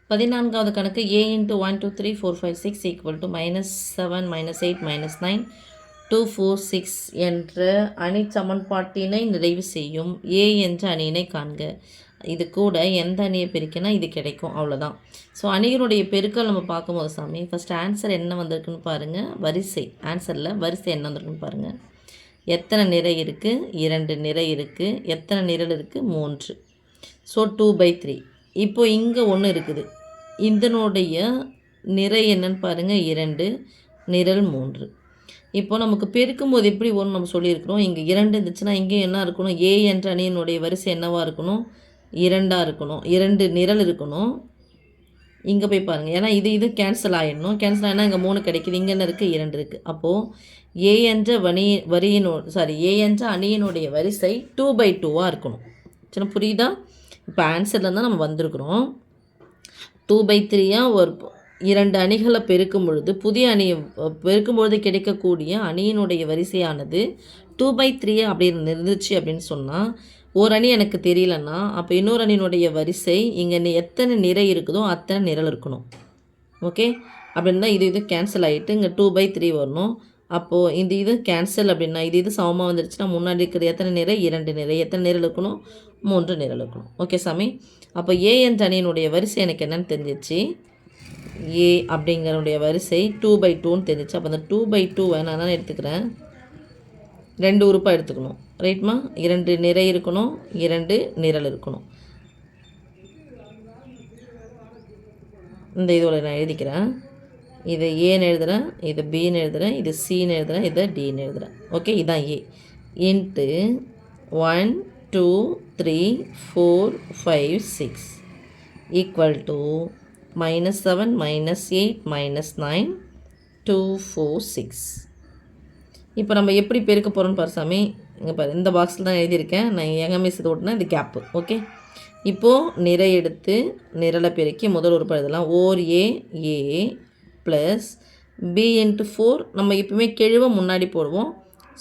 14வது கணக்கு a into 1 2 3 4 5 6 equal to -7 -8 -9 2 4 6 என்ற அணி சமன்பாட்டினை நிறைவு செய்யும் a என்ற அணியினை காண்க. இது கூட எந்த அணியை பெருக்கினா இது கிடைக்கும், அவ்வளோதான். ஸோ அணிகளுடைய பெருக்கல் நம்ம பார்க்கும்போது சாமி ஃபஸ்ட் ஆன்சர் என்ன வந்திருக்குன்னு பாருங்கள். வரிசை ஆன்சரில் வரிசை என்ன வந்திருக்குன்னு பாருங்கள். எத்தனை நிறை இருக்குது? 2 நிறை இருக்குது. எத்தனை நிரல் இருக்குது? 3. ஸோ 2/3. இப்போது இங்கே ஒன்று இருக்குது, இதனுடைய நிறை என்னன்னு பாருங்கள் 2, நிரல் 3. இப்போ நமக்கு பெருக்கும்போது எப்படி வரும் நம்ம சொல்லியிருக்கிறோம். இங்கே 2 இருந்துச்சுன்னா இங்கே என்ன இருக்கணும்? ஏ என்ற அணியினுடைய வரிசை என்னவாக இருக்கணும்? 2ஆக இருக்கணும். 2 நிரல் இருக்கணும். இங்கே போய் பாருங்கள், ஏன்னா இது கேன்சல் ஆகிடணும். கேன்சல் ஆனால் இங்கே 3 கிடைக்குது, இங்கே என்ன இருக்குது? 2 இருக்குது. அப்போது ஏ என்ற ஏ என்ற அணியினுடைய வரிசை 2/2ஆக இருக்கணும். சரி, புரியுதா? இப்போ ஆன்சரில் தான் நம்ம வந்திருக்கிறோம். 2/3 ஒரு 2 அணிகளை பெருக்கும் பொழுது புதிய அணியை பெருக்கும் பொழுது கிடைக்கக்கூடிய அணியினுடைய வரிசையானது 2/3 அப்படின்னு இருந்துச்சு அப்படின்னு சொன்னால், ஒரு அணி எனக்கு தெரியலன்னா அப்போ இன்னொரு அணியினுடைய வரிசை இங்கே எத்தனை நிறை இருக்குதோ அத்தனை நிரல் இருக்கணும். ஓகே, அப்படின்னா இது கேன்சல் ஆகிட்டு இங்கே 2/3 வரணும். அப்போது இது கேன்சல் அப்படின்னா இது சமமாக வந்துருச்சுன்னா முன்னாடி இருக்கிற எத்தனை நிறை? 2 நிறை. எத்தனை நிரல் இருக்கணும்? 3 நிரல் இருக்கணும். ஓகே சாமி, அப்போ ஏ என்ற அணியினுடைய வரிசை எனக்கு என்னென்னு தெரிஞ்சிச்சு. ஏ அப்படிங்கிறனுடைய வரிசை 2/2ன்னு தெரிஞ்சிச்சு. அப்போ அந்த 2/2 நான் என்ன எடுத்துக்கிறேன்? 2 உறுப்பாக எடுத்துக்கணும். ரைட்மா? 2 நிறை இருக்கணும், 2 நிரல் இருக்கணும். இந்த இதோட நான் எழுதிக்கிறேன். இது ஏன்னு எழுதுகிறேன், இது பின்னு எழுதுகிறேன், இது சின்னு எழுதுகிறேன், இதை டின்னு எழுதுகிறேன். ஓகே, இதுதான் ஏ. Into 1 2 3 4 5 6 equal to -7 -8 -9 2 4 6. இப்போ நம்ம எப்படி பெருக்க போகிறோன்னு பாரு சாமி. இங்கே பாரு, இந்த பாக்ஸில் தான் எழுதியிருக்கேன். நான் எங்கே மிஸ் இது ஓட்டினா இது கேப்பு. ஓகே, இப்போது நிறை எடுத்து நிரலை பெருக்கி முதல் உறுப்பு எழுதலாம். ஓர் ஏ ப்ளஸ் பி இன்ட்டு 4. நம்ம எப்பவுமே கெழுவை முன்னாடி போடுவோம்.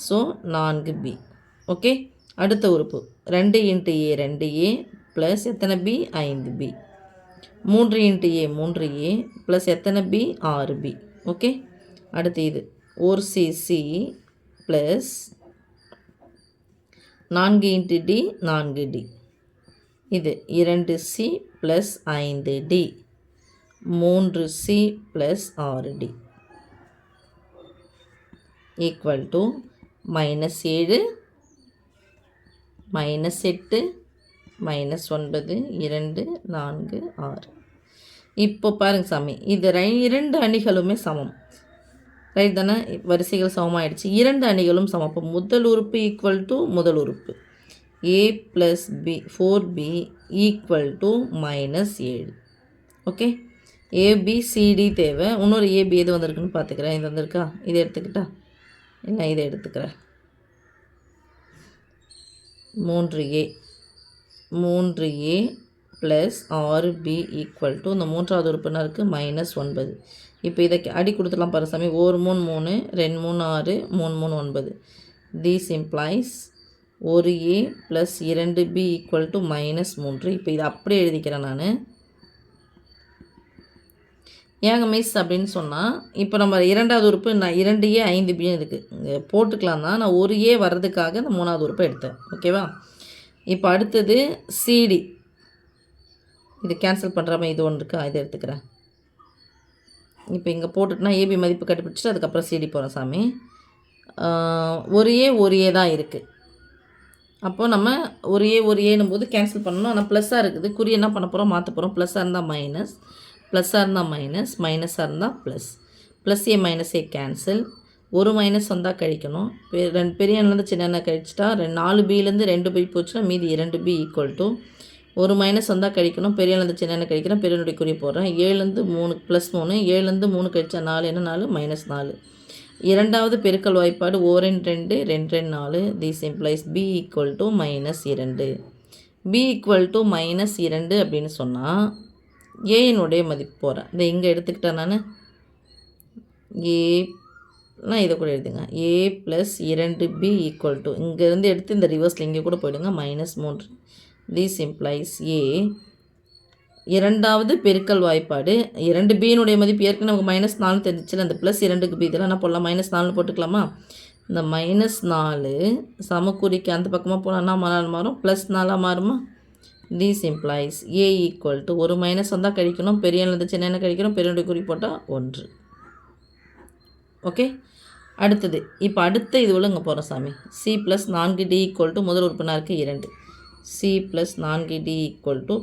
So 4b. ஓகே, அடுத்த உறுப்பு 2 இன்ட்டு ஏ 2a ப்ளஸ் எத்தனை பி? 5b. 3 இன்ட்டு ஏ 3a ப்ளஸ் எத்தனை பி? 6b. ஓகே, அடுத்து இது ஒரு C plus 4 into D 4d. இது 2c plus 5d 3c plus 6d equal to -7 -8 -9 2 4 6. இப்போ பாருங்க சாமி, இது 2 அணிகளுமே சமம். ரைட் தானே? வரிசைகள் சமமாகிடுச்சு. 2 அணிகளும் சமம். அப்போ முதல் உறுப்பு ஈக்குவல் டு முதல் உறுப்பு a plus b 4b equal to -7. Okay, ABCD தேவை. இன்னொரு ஏபி எது வந்திருக்குன்னு பார்த்துக்கிறேன். இது வந்திருக்கா? இதை எடுத்துக்கிட்டா என்ன? இதை எடுத்துக்கிறேன். 3a plus 6b equal to இந்த மூன்றாவது உறுப்பினருக்கு -9. இப்போ இதை அடி கொடுத்துலாம் பாரு சாமி. 1 3 3 2 3 6 3 3 9. These employs 1a plus 2b equal to -3. இப்போ இதை அப்படியே எழுதிக்கிறேன் நான். ஏங்க மிஸ் அப்படின்னு சொன்னால், இப்போ நம்ம 2வது உறுப்பு நான் 2a 5b இருக்குது இங்கே போட்டுக்கலாம் தான். நான் 1a வர்றதுக்காக இந்த 3வது உறுப்பை எடுத்தேன். ஓகேவா? இப்போ அடுத்தது சிடி. இது கேன்சல் பண்ணுற மாதிரி இது ஒன்று இருக்கா? இதை எடுத்துக்கிறேன். இப்போ இங்கே போட்டுட்டுனா ஏபி மதிப்பு கண்டுபிடிச்சிட்டு அதுக்கப்புறம் சிடி போகிறோம் சாமி. ஒரு ஏ தான் இருக்குது. அப்போது நம்ம ஒரு ஏன்னும் போது கேன்சல் பண்ணணும். ஆனால் ப்ளஸ்ஸாக இருக்குது. குறி என்ன பண்ண போகிறோம்? மாற்ற போகிறோம். ப்ளஸ்ஸாக இருந்தால் மைனஸ், ப்ளஸ்ஸாக இருந்தால் மைனஸாக இருந்தால் plus. Plus A minus A cancel. ஒரு மைனஸ் வந்தால் கழிக்கணும். பெரிய எண்ணிலேருந்து சின்ன எண்ணெய் கழிச்சிட்டா 4bலேருந்து 2b போச்சுன்னா மீதி 2b ஈக்குவல் டு ஒரு மைனஸ் வந்தால் கழிக்கணும். பெரிய எண்ணிலேருந்து சின்ன எண்ணெய் கழிக்கிறேன். பெரியனுடைய குறி போடுறேன். 7லேருந்து 3 ப்ளஸ் 3 7லேருந்து 3 கழிச்சா 4 என்ன 4 -4. இரண்டாவது பெருக்கல் வாய்ப்பாடு 1 2 2 4. These implies b equal to -2. b equal to -2 அப்படின்னு சொன்னால் ஏனுடைய மதிப்பு போகிறேன். இதை இங்கே எடுத்துக்கிட்டேன் நான். நான் இதை கூட எழுதுங்க. a plus 2b equal to இங்கேருந்து எடுத்து இந்த ரிவர்ஸில் இங்கே கூட போயிடுங்க -3. தீஸ் இம்ப்ளைஸ் a இரண்டாவது பெருக்கல் வாய்ப்பாடு 2bனுடைய மதிப்பு ஏற்கனவே நமக்கு -4 தெரிஞ்சிச்சுல, அந்த +2க்கு b இதெல்லாம் என்ன போடலாம் -4 போட்டுக்கலாமா? இந்த -4 சமக்குறிக்கு அந்த பக்கமாக போனால் மாறும் +4 மாறுமா? This implies a equal to ஒரு மைனஸ் வந்தால் கழிக்கணும், பெரிய எழுந்து சின்ன என்ன கழிக்கணும், பெரிய குறி போட்டால் 1. ஓகே, அடுத்தது இப்போ அடுத்த இது உள்ள இங்கே போகிறோம் சாமி. c + 4d = முதல் உறுப்பினருக்கு 2, c + 4d = +2,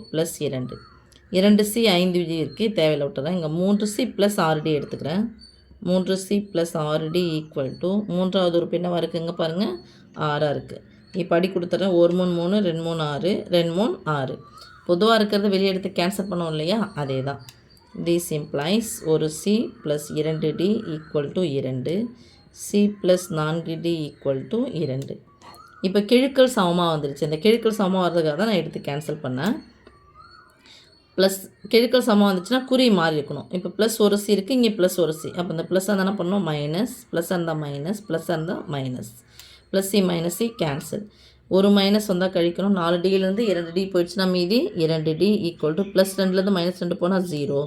2c 5d இருக்குது, தேவையில்லை விட்டுறேன். இங்கே 3c + 6d எடுத்துக்கிறேன். 3c + 6d = மூன்றாவது உறுப்பு என்னவா இருக்குது, இங்கே பாருங்கள் 6ஆக இருக்குது. இப்போ அடி கொடுத்துட்றேன். 1 3 3 2 3 6 2 3 6. பொதுவாக இருக்கிறத வெளியே எடுத்து கேன்சல் பண்ணுவோம் இல்லையா, அதே தான். This implies ஒரு c + 2d = 2, c + 4d = 2. இப்போ கிழுக்கள் சமமாக வந்துருச்சு. இந்த கிழுக்கள் சமமாக வர்றதுக்காக தான் நான் எடுத்து கேன்சல் பண்ணேன். ப்ளஸ் கிழுக்கள் சமமாக வந்துச்சுன்னா குறி மாறி இருக்கணும். இப்போ +1c இருக்குது, இங்கே +1c. அப்போ இந்த ப்ளஸ் இருந்தால் என்ன பண்ணணும், மைனஸ், ப்ளஸ் இருந்தால் மைனஸ், ப்ளஸ் இருந்தால் மைனஸ், +c -c கேன்சல். ஒரு மைனஸ் வந்தால் கழிக்கணும். 4dலேருந்து 2d போயிடுச்சுன்னா மீதி 2d = +2லேருந்து -2 போனால் 0.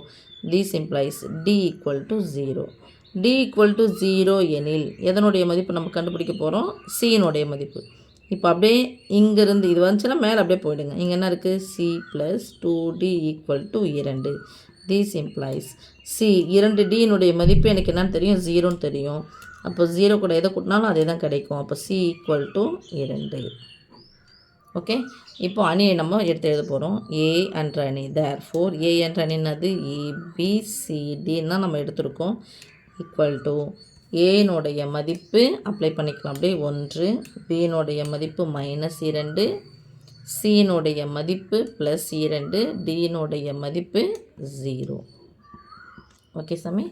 This implies d = 0. d = 0 எனில் எதனுடைய மதிப்பு நம்ம கண்டுபிடிக்க போகிறோம், c-னுடைய மதிப்பு. இப்போ அப்படியே இங்கேருந்து இது வந்துச்சுன்னா மேலே அப்படியே போயிடுங்க. இங்கே என்ன இருக்குது, c + 2d = 2. This implies c 2dனுடைய மதிப்பு எனக்கு என்னன்னு தெரியும், 0ன்னு தெரியும். அப்போ 0 கூட எதை கூட்டினாலும் அதே தான் கிடைக்கும். அப்போ c = 2. ஓகே, இப்போ அணியை நம்ம எடுத்து எழுத போகிறோம். a என்ற அணி, therefore a என்ற அணி என்னது, ABCDன்னு தான் நம்ம எடுத்திருக்கோம். a-னுடைய மதிப்பு அப்ளை பண்ணிக்கலாம் அப்படியே 1, b-னுடைய மதிப்பு -2, c-னுடைய மதிப்பு +2, d-னுடைய மதிப்பு 0. ஓகே சாமி.